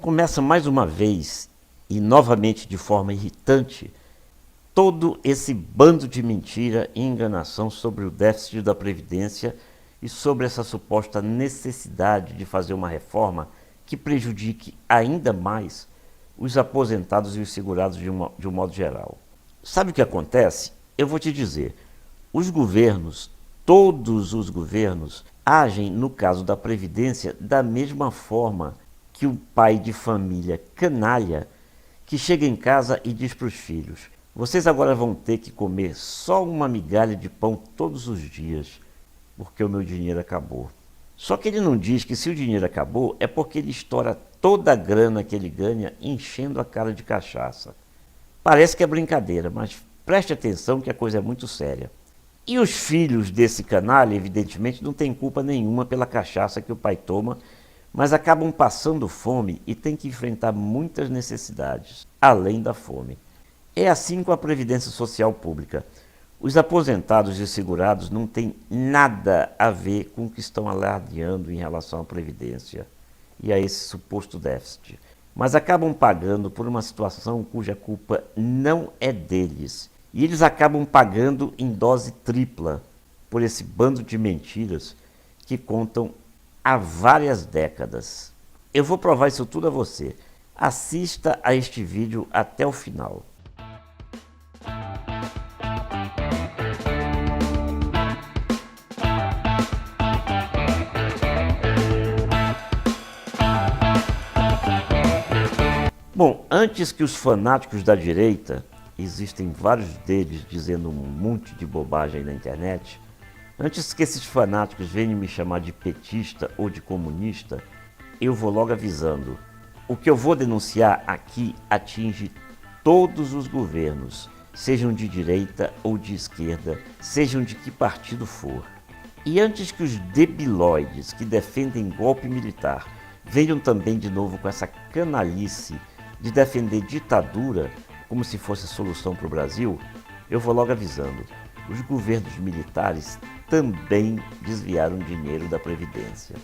Começa mais uma vez, e novamente de forma irritante, todo esse bando de mentira e enganação sobre o déficit da Previdência e sobre essa suposta necessidade de fazer uma reforma que prejudique ainda mais os aposentados e os segurados de um modo geral. Sabe o que acontece? Eu vou te dizer, os governos, todos os governos, agem no caso da Previdência da mesma forma que o pai de família canalha que chega em casa e diz para os filhos: vocês agora vão ter que comer só uma migalha de pão todos os dias, porque o meu dinheiro acabou. Só que ele não diz que se o dinheiro acabou é porque ele estoura toda a grana que ele ganha enchendo a cara de cachaça. Parece que é brincadeira, mas preste atenção que a coisa é muito séria. E os filhos desse canalha, evidentemente, não têm culpa nenhuma pela cachaça que o pai toma, mas acabam passando fome e têm que enfrentar muitas necessidades, além da fome. É assim com a Previdência Social Pública. Os aposentados e segurados não têm nada a ver com o que estão alardeando em relação à Previdência e a esse suposto déficit, mas acabam pagando por uma situação cuja culpa não é deles. E eles acabam pagando em dose tripla por esse bando de mentiras que contam há várias décadas. Eu vou provar isso tudo a você. Assista a este vídeo até o final. Bom, antes que os fanáticos da direita, existem vários deles dizendo um monte de bobagem aí na internet, antes que esses fanáticos venham me chamar de petista ou de comunista, eu vou logo avisando. O que eu vou denunciar aqui atinge todos os governos, sejam de direita ou de esquerda, sejam de que partido for. E antes que os debilóides que defendem golpe militar venham também de novo com essa canalice de defender ditadura como se fosse a solução para o Brasil, eu vou logo avisando. Os governos militares também desviaram dinheiro da Previdência.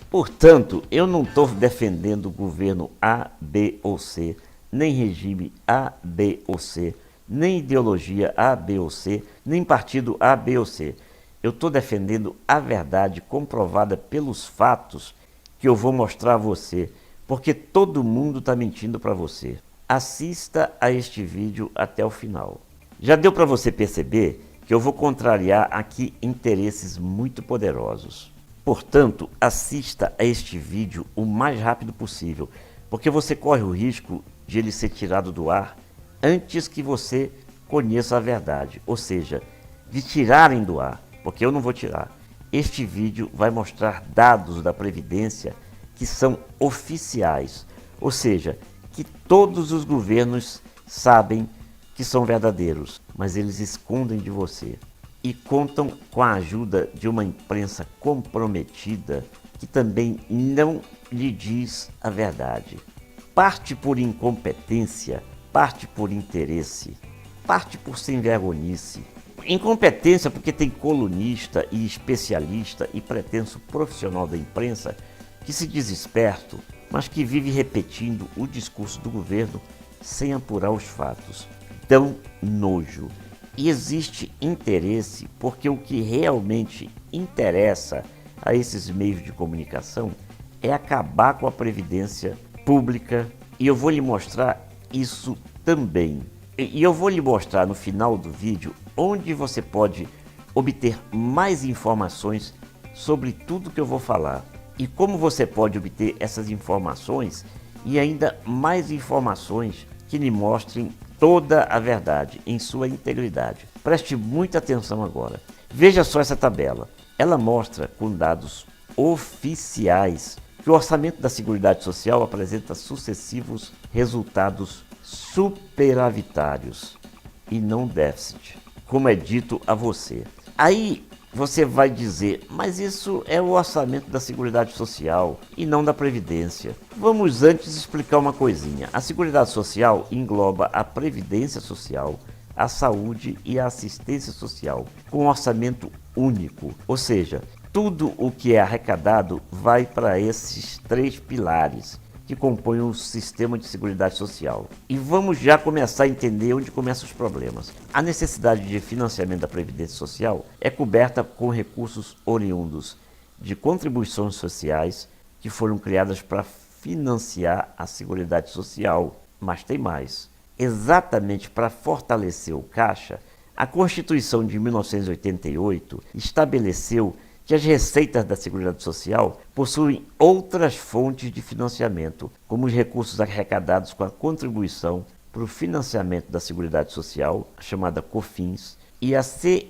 Portanto, eu não estou defendendo o governo A, B ou C, nem regime A, B ou C, nem ideologia A, B ou C, nem partido A, B ou C. Eu estou defendendo a verdade comprovada pelos fatos que eu vou mostrar a você, porque todo mundo está mentindo para você. Assista a este vídeo até o final. Já deu para você perceber que eu vou contrariar aqui interesses muito poderosos. Portanto, assista a este vídeo o mais rápido possível, porque você corre o risco de ele ser tirado do ar antes que você conheça a verdade, ou seja, de tirarem do ar, porque eu não vou tirar. Este vídeo vai mostrar dados da Previdência que são oficiais, ou seja, que todos os governos sabem que são verdadeiros, mas eles escondem de você e contam com a ajuda de uma imprensa comprometida que também não lhe diz a verdade. Parte por incompetência, parte por interesse, parte por sem-vergonhice. Incompetência porque tem colunista e especialista e pretenso profissional da imprensa que se diz esperto, mas que vive repetindo o discurso do governo sem apurar os fatos. Dão nojo. E existe interesse porque o que realmente interessa a esses meios de comunicação é acabar com a Previdência Pública, e eu vou lhe mostrar isso também. E eu vou lhe mostrar no final do vídeo onde você pode obter mais informações sobre tudo que eu vou falar. E como você pode obter essas informações e ainda mais informações que lhe mostrem toda a verdade em sua integridade. Preste muita atenção agora. Veja só essa tabela. Ela mostra com dados oficiais que o orçamento da Seguridade Social apresenta sucessivos resultados superavitários e não déficit, como é dito a você. Aí você vai dizer, mas isso é o orçamento da Seguridade Social e não da Previdência. Vamos antes explicar uma coisinha. A Seguridade Social engloba a Previdência Social, a Saúde e a Assistência Social, com orçamento único. Ou seja, tudo o que é arrecadado vai para esses três pilares. que compõem o sistema de seguridade social. E vamos já começar a entender onde começam os problemas. A necessidade de financiamento da Previdência Social é coberta com recursos oriundos de contribuições sociais que foram criadas para financiar a Seguridade Social. Mas tem mais. Exatamente para fortalecer o caixa, a Constituição de 1988 estabeleceu que as receitas da Seguridade Social possuem outras fontes de financiamento, como os recursos arrecadados com a contribuição para o financiamento da Seguridade Social, chamada COFINS, e a CSLL,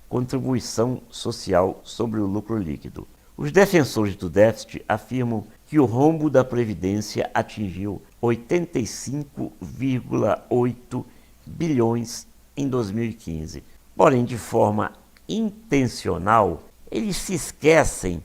Contribuição Social sobre o Lucro Líquido. Os defensores do déficit afirmam que o rombo da Previdência atingiu 85,8 bilhões em 2015. Porém, de forma intencional, eles se esquecem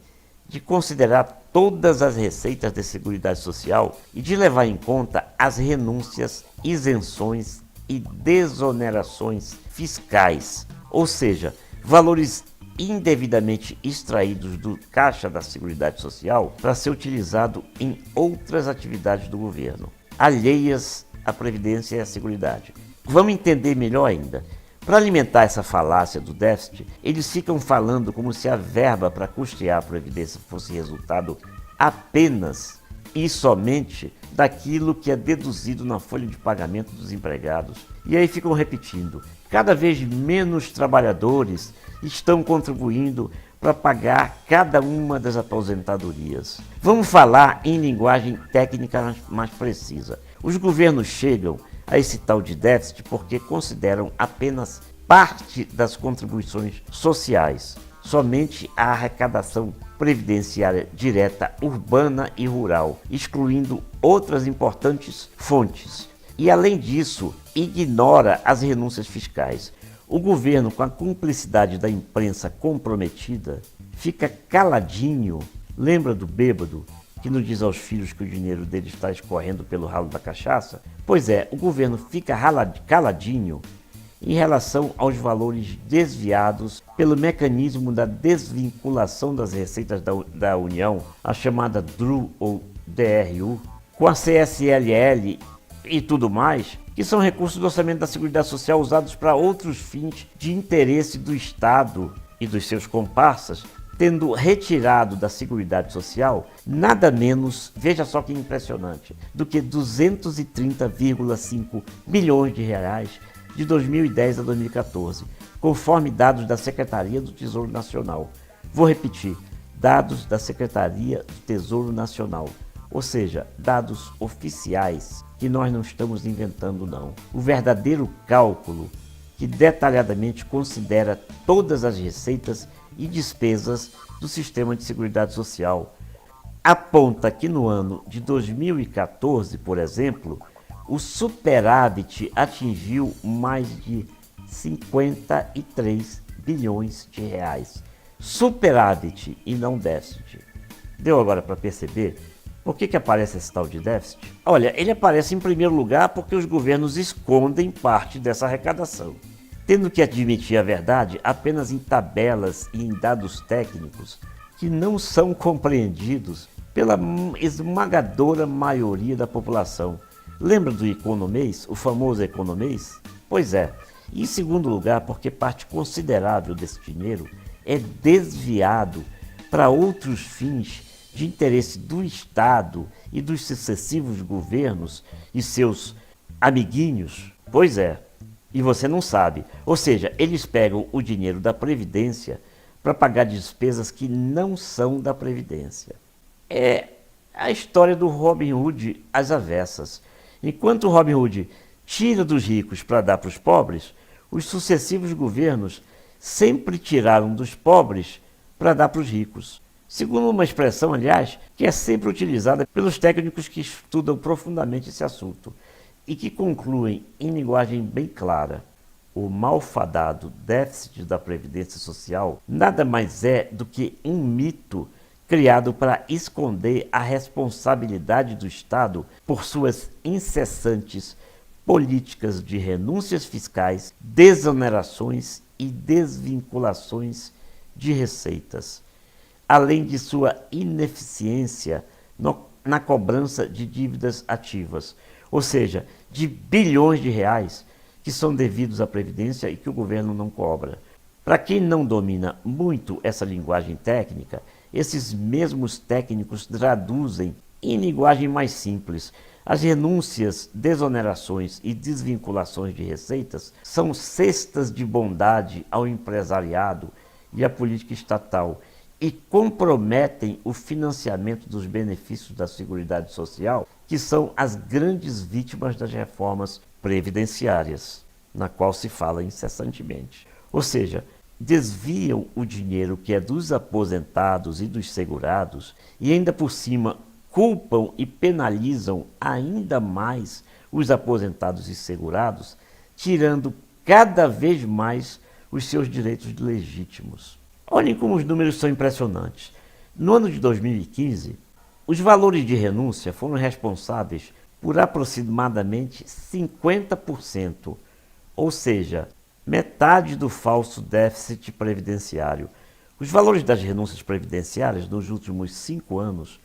de considerar todas as receitas da Seguridade Social e de levar em conta as renúncias, isenções e desonerações fiscais, ou seja, valores indevidamente extraídos do caixa da Seguridade Social para ser utilizado em outras atividades do governo, alheias à Previdência e à Seguridade. Vamos entender melhor ainda. Para alimentar essa falácia do déficit, eles ficam falando como se a verba para custear a Previdência fosse resultado apenas e somente daquilo que é deduzido na folha de pagamento dos empregados. E aí ficam repetindo, cada vez menos trabalhadores estão contribuindo para pagar cada uma das aposentadorias. Vamos falar em linguagem técnica mais precisa. Os governos chegam a esse tal de déficit porque consideram apenas parte das contribuições sociais, somente a arrecadação previdenciária direta urbana e rural, excluindo outras importantes fontes. E, além disso, ignora as renúncias fiscais. O governo, com a cumplicidade da imprensa comprometida, fica caladinho. Lembra do bêbado que não diz aos filhos que o dinheiro dele está escorrendo pelo ralo da cachaça? Pois é, o governo fica caladinho em relação aos valores desviados pelo mecanismo da desvinculação das receitas da União, a chamada DRU ou DRU, com a CSLL e tudo mais, que são recursos do orçamento da Seguridade Social usados para outros fins de interesse do Estado e dos seus comparsas, tendo retirado da Seguridade Social nada menos, veja só que impressionante, do que 230,5 bilhões de reais de 2010 a 2014, conforme dados da Secretaria do Tesouro Nacional. Vou repetir, dados da Secretaria do Tesouro Nacional, ou seja, dados oficiais que nós não estamos inventando não. O verdadeiro cálculo que detalhadamente considera todas as receitas e despesas do sistema de seguridade social, aponta que no ano de 2014, por exemplo, o superávit atingiu mais de 53 bilhões de reais. Superávit e não déficit. Deu agora para perceber por que aparece esse tal de déficit? Olha, ele aparece em primeiro lugar porque os governos escondem parte dessa arrecadação, tendo que admitir a verdade apenas em tabelas e em dados técnicos que não são compreendidos pela esmagadora maioria da população. Lembra do economês, o famoso economês? Pois é. E em segundo lugar, porque parte considerável desse dinheiro é desviado para outros fins de interesse do Estado e dos sucessivos governos e seus amiguinhos. Pois é. E você não sabe. Ou seja, eles pegam o dinheiro da Previdência para pagar despesas que não são da Previdência. É a história do Robin Hood às avessas. Enquanto o Robin Hood tira dos ricos para dar para os pobres, os sucessivos governos sempre tiraram dos pobres para dar para os ricos. Segundo uma expressão, aliás, que é sempre utilizada pelos técnicos que estudam profundamente esse assunto e que concluem em linguagem bem clara: o malfadado déficit da Previdência Social nada mais é do que um mito criado para esconder a responsabilidade do Estado por suas incessantes políticas de renúncias fiscais, desonerações e desvinculações de receitas, além de sua ineficiência no na cobrança de dívidas ativas, ou seja, de bilhões de reais que são devidos à Previdência e que o governo não cobra. Para quem não domina muito essa linguagem técnica, esses mesmos técnicos traduzem em linguagem mais simples. As renúncias, desonerações e desvinculações de receitas são cestas de bondade ao empresariado e à política estatal e comprometem o financiamento dos benefícios da Seguridade Social, que são as grandes vítimas das reformas previdenciárias, na qual se fala incessantemente. Ou seja, desviam o dinheiro que é dos aposentados e dos segurados e ainda por cima culpam e penalizam ainda mais os aposentados e segurados, tirando cada vez mais os seus direitos legítimos. Olhem como os números são impressionantes. No ano de 2015, os valores de renúncia foram responsáveis por aproximadamente 50%, ou seja, metade do falso déficit previdenciário. Os valores das renúncias previdenciárias nos últimos 5 anos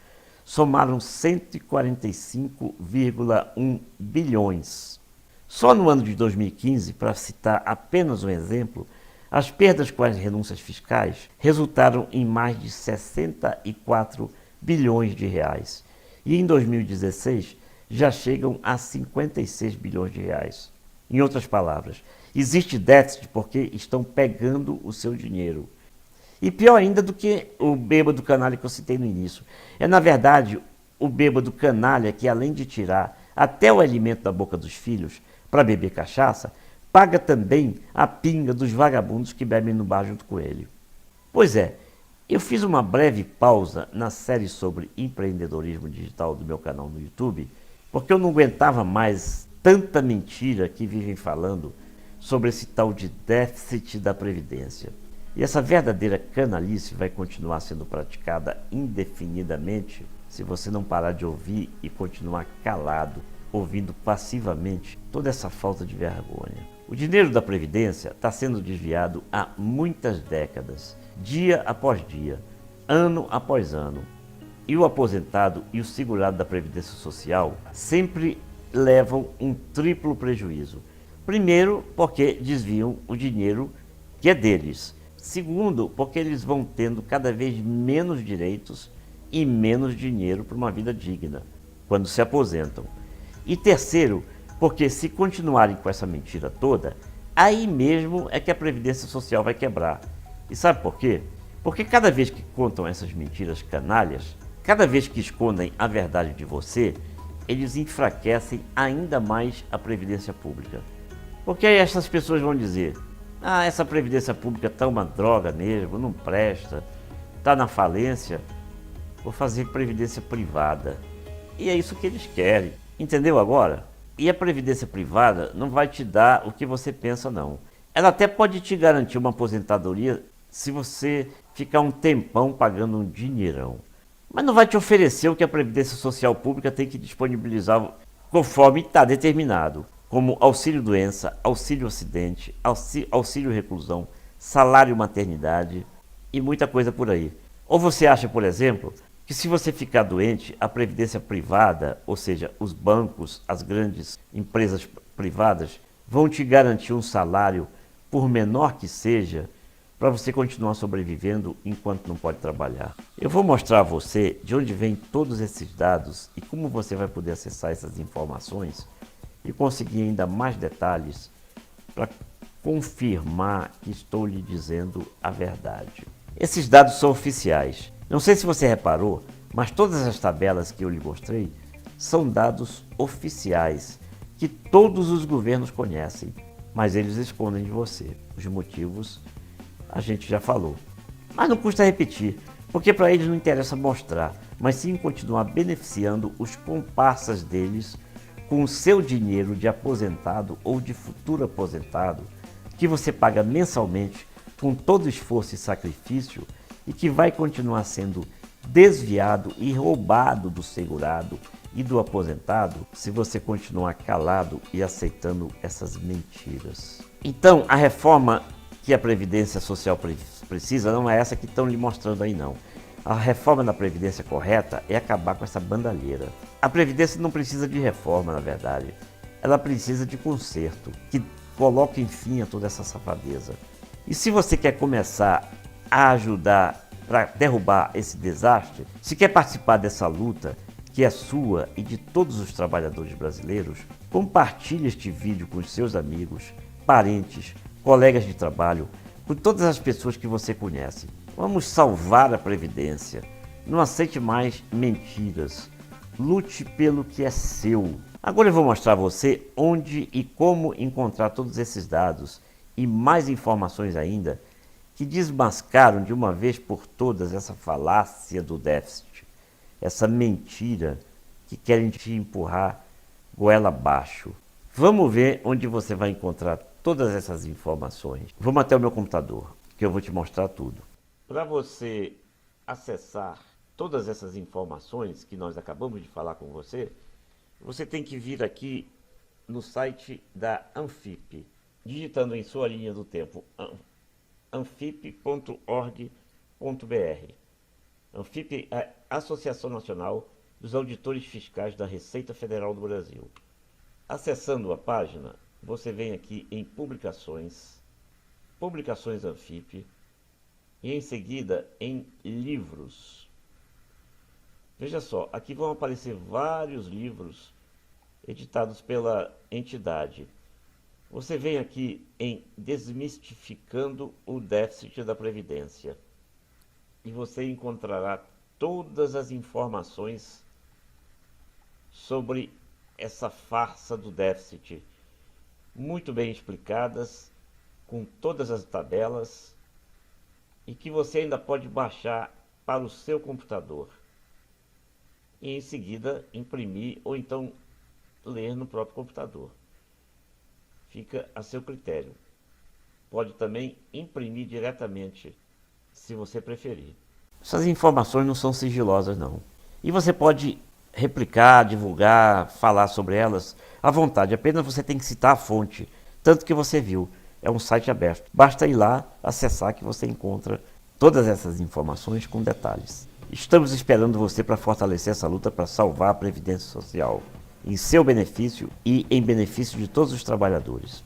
somaram 145,1 bilhões. Só no ano de 2015, para citar apenas um exemplo, as perdas com as renúncias fiscais resultaram em mais de 64 bilhões de reais. E em 2016 já chegam a 56 bilhões de reais. Em outras palavras, existe déficit porque estão pegando o seu dinheiro. E pior ainda do que o bêbado canalha que eu citei no início. É, na verdade, o bêbado canalha que, além de tirar até o alimento da boca dos filhos para beber cachaça, paga também a pinga dos vagabundos que bebem no bar junto com ele. Pois é, eu fiz uma breve pausa na série sobre empreendedorismo digital do meu canal no YouTube, porque eu não aguentava mais tanta mentira que vivem falando sobre esse tal de déficit da Previdência. E essa verdadeira canalice vai continuar sendo praticada indefinidamente se você não parar de ouvir e continuar calado, ouvindo passivamente toda essa falta de vergonha. O dinheiro da Previdência está sendo desviado há muitas décadas, dia após dia, ano após ano. E o aposentado e o segurado da Previdência Social sempre levam um triplo prejuízo. Primeiro, porque desviam o dinheiro que é deles. Segundo, porque eles vão tendo cada vez menos direitos e menos dinheiro para uma vida digna quando se aposentam. E terceiro, porque se continuarem com essa mentira toda, aí mesmo é que a Previdência Social vai quebrar. E sabe por quê? Porque cada vez que contam essas mentiras canalhas, cada vez que escondem a verdade de você, eles enfraquecem ainda mais a Previdência Pública. Porque aí essas pessoas vão dizer: ah, essa Previdência Pública está uma droga mesmo, não presta, está na falência, vou fazer Previdência Privada. E é isso que eles querem, entendeu agora? E a Previdência Privada não vai te dar o que você pensa, não. Ela até pode te garantir uma aposentadoria se você ficar um tempão pagando um dinheirão. Mas não vai te oferecer o que a Previdência Social Pública tem que disponibilizar conforme está determinado, como auxílio-doença, auxílio-acidente, auxílio-reclusão, salário-maternidade e muita coisa por aí. Ou você acha, por exemplo, que se você ficar doente, a Previdência Privada, ou seja, os bancos, as grandes empresas privadas, vão te garantir um salário, por menor que seja, para você continuar sobrevivendo enquanto não pode trabalhar. Eu vou mostrar a você de onde vêm todos esses dados e como você vai poder acessar essas informações e conseguir ainda mais detalhes para confirmar que estou lhe dizendo a verdade. Esses dados são oficiais. Não sei se você reparou, mas todas as tabelas que eu lhe mostrei são dados oficiais que todos os governos conhecem, mas eles escondem de você. Os motivos a gente já falou. Mas não custa repetir, porque para eles não interessa mostrar, mas sim continuar beneficiando os comparsas deles com o seu dinheiro de aposentado ou de futuro aposentado, que você paga mensalmente com todo esforço e sacrifício e que vai continuar sendo desviado e roubado do segurado e do aposentado se você continuar calado e aceitando essas mentiras. Então, a reforma que a Previdência Social precisa não é essa que estão lhe mostrando aí, não. A reforma da Previdência correta é acabar com essa bandalheira. A Previdência não precisa de reforma, na verdade. Ela precisa de conserto, que coloque fim a toda essa safadeza. E se você quer começar a ajudar para derrubar esse desastre, se quer participar dessa luta, que é sua e de todos os trabalhadores brasileiros, compartilhe este vídeo com os seus amigos, parentes, colegas de trabalho, com todas as pessoas que você conhece. Vamos salvar a Previdência. Não aceite mais mentiras. Lute pelo que é seu. Agora eu vou mostrar a você onde e como encontrar todos esses dados e mais informações ainda que desmascaram de uma vez por todas essa falácia do déficit, essa mentira que querem te empurrar goela abaixo. Vamos ver onde você vai encontrar todas essas informações. Vamos até o meu computador, que eu vou te mostrar tudo. Para você acessar todas essas informações que nós acabamos de falar com você, você tem que vir aqui no site da Anfip, digitando em sua linha do tempo anfip.org.br. Anfip é a Associação Nacional dos Auditores Fiscais da Receita Federal do Brasil. Acessando a página, você vem aqui em Publicações, Publicações Anfip, e em seguida em Livros. Veja só, aqui vão aparecer vários livros editados pela entidade. Você vem aqui em Desmistificando o Déficit da Previdência e você encontrará todas as informações sobre essa farsa do déficit, muito bem explicadas, com todas as tabelas, e que você ainda pode baixar para o seu computador e em seguida imprimir ou então ler no próprio computador. Fica a seu critério. Pode também imprimir diretamente, se você preferir. Essas informações não são sigilosas, não. E você pode replicar, divulgar, falar sobre elas à vontade. Apenas você tem que citar a fonte, tanto que você viu. É um site aberto. Basta ir lá, acessar, que você encontra todas essas informações com detalhes. Estamos esperando você para fortalecer essa luta para salvar a Previdência Social, em seu benefício e em benefício de todos os trabalhadores.